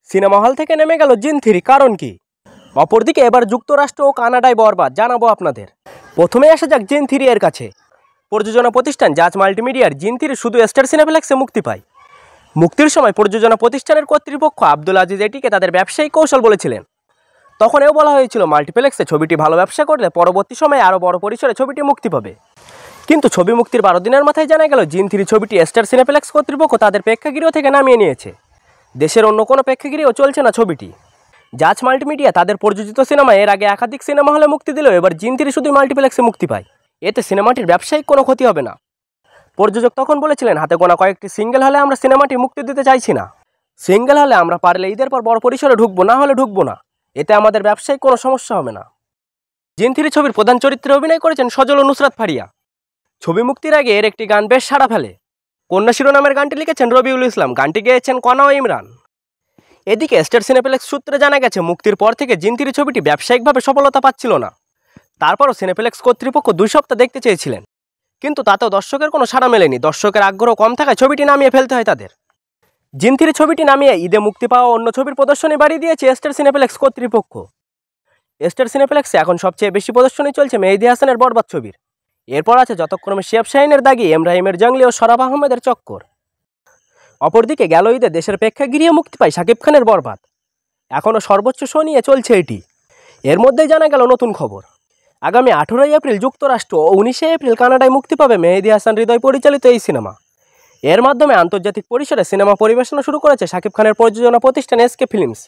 Cinema hall থেকে নেমে গেল জিন 3, কারণ কি? অপরদিকে এবার যুক্তরাষ্ট্র ও কানাডায় বরবাদ, জানাবো আপনাদের। প্রথমে আসা যাক জিন 3 এর কাছে। প্রযোজনা প্রতিষ্ঠান জাজ মাল্টিমিডিয়ার জিন 3 শুধু স্টার সিনেপ্লেক্সে মুক্তি পায়। মুক্তির সময় প্রযোজনা প্রতিষ্ঠানের কর্তৃপক্ষ আব্দুল আজিজ এটিকে তাদের ব্যবসায়িক কৌশল বলেছিলেন। তখন এও বলা হয়েছিল মাল্টিপ্লেক্সে ছবিটি ভালো ব্যবসা করলে পরবর্তী সময়ে আরও বড় পরিসরে ছবিটি মুক্তি পাবে। কিন্তু ছবি মুক্তির 12 দিনের মাথায় জানা গেল জিন 3 ছবিটি স্টার সিনেপ্লেক্স কর্তৃপক্ষ তাদের প্রেক্ষাগৃহ থেকে নামিয়ে নিয়েছে। দেশের অন্য কোনো প্রেক্ষাগৃহেও চলছে না ছবিটি। জাজ মাল্টিমিডিয়া তাদের প্রযোজিত সিনেমা এর আগে একাধিক সিনেমা হলে মুক্তি দিলেও এবার জিন 3 শুধু মাল্টিপ্লেক্সে মুক্তি পায়। এতে সিনেমাটির ব্যবসায়িক কোনো ক্ষতি হবে না। প্রযোজক তখন বলেছিলেন, হাতে গোনা কয়েকটি সিঙ্গেল হলে আমরা সিনেমাটি মুক্তি দিতে চাইছি না। সিঙ্গেল হলে আমরা পারলে ঈদের পর বড় পরিসরে ঢুকবো, না হলে ঢুকবো না। এতে আমাদের ব্যবসায়িক কোনো সমস্যা হবে না। জিন 3 ছবির প্রধান চরিত্রে অভিনয় করেছেন সজল ও নুসরাত ফারিয়া। ছবি মুক্তির আগে এর একটি গান বেশ সাড়া ফেলে। কন্যা শিরোনামের গানটি লিখেছেন রবিউল ইসলাম, গানটি গেয়েছেন কনা ও ইমরান। এদিকে স্টার সিনেপ্লেক্স সূত্রে জানা গেছে মুক্তির পর থেকে জিন 3 ছবিটি ব্যবসায়িকভাবে সফলতা পাচ্ছিল না। তারপরও সিনেপ্লেক্স কর্তৃপক্ষ 2 সপ্তাহ দেখতে চেয়েছিলেন, কিন্তু তাতেও দর্শকের কোনো সাড়া মেলেনি। দর্শকের আগ্রহ কম থাকায় ছবিটি নামিয়ে ফেলতে হয় তাদের। জিন 3 ছবিটি নামিয়ে ঈদে মুক্তি পাওয়া অন্য ছবির প্রদর্শনী বাড়িয়ে দিয়েছে স্টার সিনেপ্লেক্স কর্তৃপক্ষ। স্টার সিনেপ্লেক্সে এখন সবচেয়ে বেশি প্রদর্শনী চলছে মেহেদী হাসানের বরবাদ ছবির। এরপর আছে যথাক্রমে শিহাব শাহিনের দাগি, এমরাহিমের জঙ্গলি ও শরাফ আহমেদের চক্কর। অপরদিকে গেল ঈদে দেশের প্রেক্ষাগৃহে মুক্তি পায় শাকিব খানের বরবাদ। এখনও সর্বোচ্চ শো নিয়ে চলছে এটি। এর মধ্যেই জানা গেল নতুন খবর। আগামী 18 এপ্রিল যুক্তরাষ্ট্র ও 19 এপ্রিল কানাডায় মুক্তি পাবে মেহেদী হাসান হৃদয় পরিচালিত এই সিনেমা। এর মাধ্যমে আন্তর্জাতিক পরিসরে সিনেমা পরিবেশনা শুরু করেছে শাকিব খানের প্রযোজনা প্রতিষ্ঠান এসকে ফিল্মস।